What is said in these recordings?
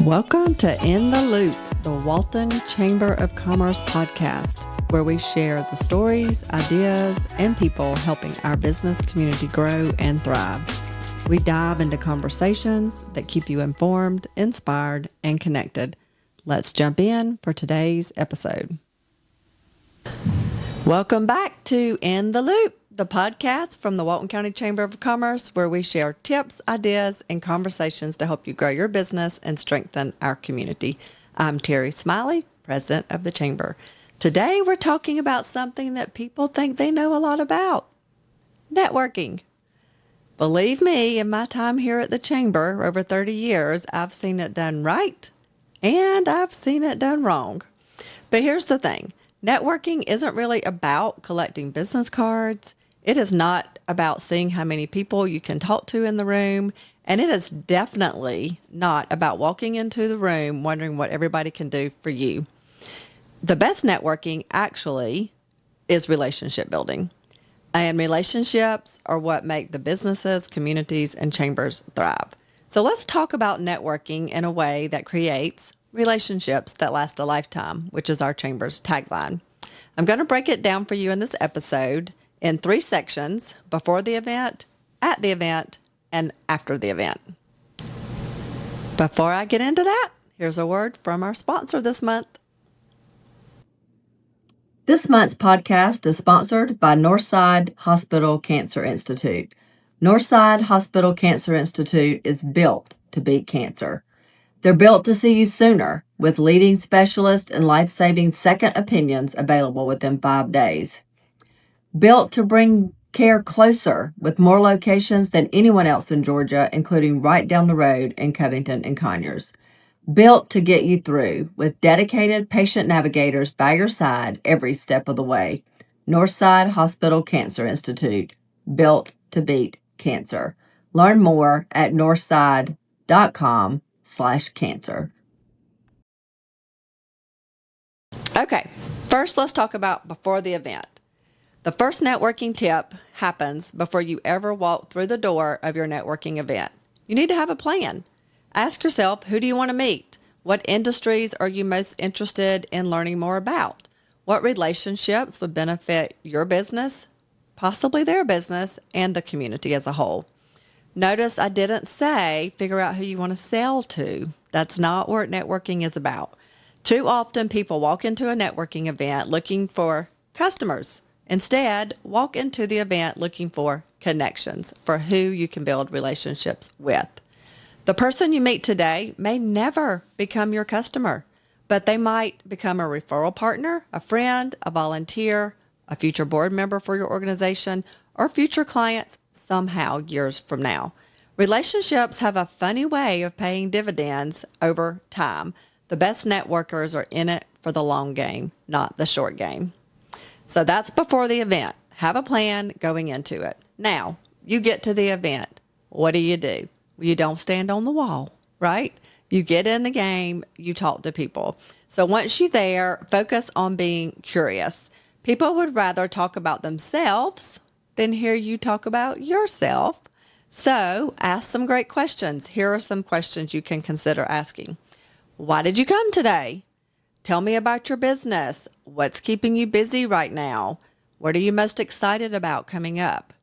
Welcome to In the Loop, the Walton Chamber of Commerce podcast, where we share the stories, ideas, and people helping our business community grow and thrive. We dive into conversations that keep you informed, inspired, and connected. Let's jump in for today's episode. Welcome back to In the Loop, the podcast from the Walton County Chamber of Commerce, where we share tips, ideas, and conversations to help you grow your business and strengthen our community. I'm Teri Smiley, president of the Chamber. Today, we're talking about something that people think they know a lot about: networking. Believe me, in my time here at the Chamber, over 30 years, I've seen it done right and I've seen it done wrong. But here's the thing. Networking isn't really about collecting business cards. It is not about seeing how many people you can talk to in the room. And it is definitely not about walking into the room wondering what everybody can do for you. The best networking actually is relationship building. And relationships are what make the businesses, communities, and chambers thrive. So let's talk about networking in a way that creates relationships that last a lifetime, which is our Chamber's tagline. I'm going to break it down for you in this episode in 3 sections: before the event, at the event, and after the event. Before I get into that, here's a word from our sponsor this month. This month's podcast is sponsored by Northside Hospital Cancer Institute. Northside Hospital Cancer Institute is built to beat cancer. They're built to see you sooner, with leading specialists and life-saving second opinions available within 5 days. Built to bring care closer, with more locations than anyone else in Georgia, including right down the road in Covington and Conyers. Built to get you through, with dedicated patient navigators by your side every step of the way. Northside Hospital Cancer Institute, built to beat cancer. Learn more at northside.com/cancer. Okay, first let's talk about before the event. The first networking tip happens before you ever walk through the door of your networking event. You need to have a plan. Ask yourself, who do you want to meet? What industries are you most interested in learning more about? What relationships would benefit your business, possibly their business, and the community as a whole? Notice I didn't say figure out who you want to sell to. That's not what networking is about. Too often people walk into a networking event looking for customers. Instead, walk into the event looking for connections, for who you can build relationships with. The person you meet today may never become your customer, but they might become a referral partner, a friend, a volunteer, a future board member for your organization, or future clients somehow years from now. Relationships have a funny way of paying dividends over time. The best networkers are in it for the long game, not the short game. So that's before the event. Have a plan going into it. Now, you get to the event. What do? You don't stand on the wall, right? You get in the game, you talk to people. So once you're there, focus on being curious. People would rather talk about themselves than hear you talk about yourself. So ask some great questions. Here are some questions you can consider asking. Why did you come today? Tell me about your business. What's keeping you busy right now? What are you most excited about coming up?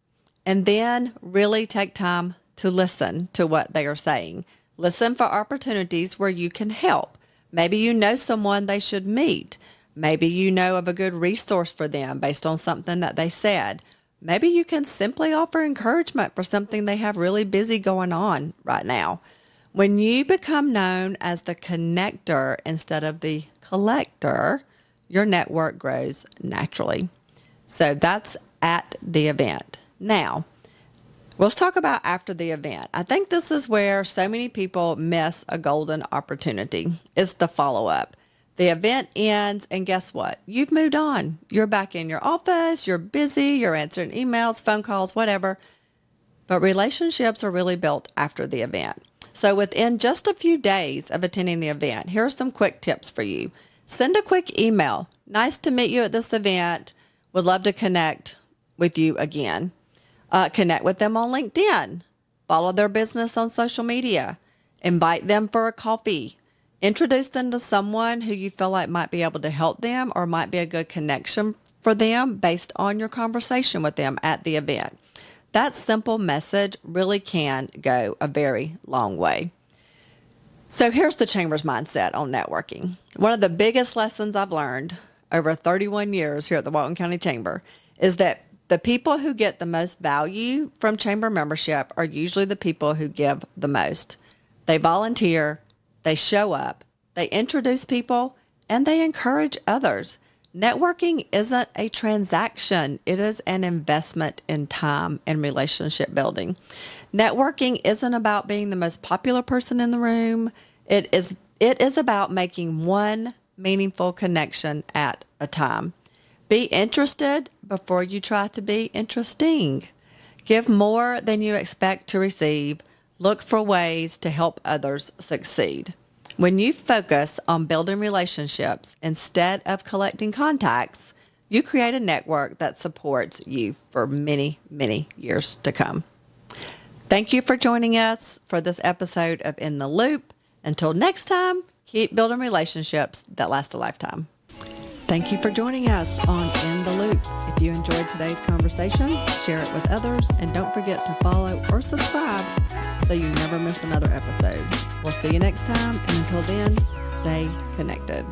And then really take time to listen to what they are saying. Listen for opportunities where you can help. Maybe you know someone they should meet. Maybe you know of a good resource for them based on something that they said. Maybe you can simply offer encouragement for something they have really busy going on right now. When you become known as the connector instead of the collector, your network grows naturally. So that's at the event. Now, let's talk about after the event. I think this is where so many people miss a golden opportunity. It's the follow-up. The event ends, and guess what? You've moved on. You're back in your office. You're busy. You're answering emails, phone calls, whatever. But relationships are really built after the event. So within just a few days of attending the event, here are some quick tips for you. Send a quick email. Nice to meet you at this event. Would love to connect with you again. Connect with them on LinkedIn. Follow their business on social media. Invite them for a coffee. Introduce them to someone who you feel like might be able to help them or might be a good connection for them based on your conversation with them at the event. That simple message really can go a very long way. So here's the Chamber's mindset on networking. One of the biggest lessons I've learned over 31 years here at the Walton County Chamber is that the people who get the most value from Chamber membership are usually the people who give the most. They volunteer, they show up, they introduce people, and they encourage others. Networking isn't a transaction. It is an investment in time and relationship building. Networking isn't about being the most popular person in the room. It is about making one meaningful connection at a time. Be interested before you try to be interesting. Give more than you expect to receive. Look for ways to help others succeed. When you focus on building relationships instead of collecting contacts, you create a network that supports you for many, many years to come. Thank you for joining us for this episode of In the Loop. Until next time, keep building relationships that last a lifetime. Thank you for joining us on In the Loop. If you enjoyed today's conversation, share it with others, and don't forget to follow or subscribe so you never miss another episode. We'll see you next time, and until then, stay connected.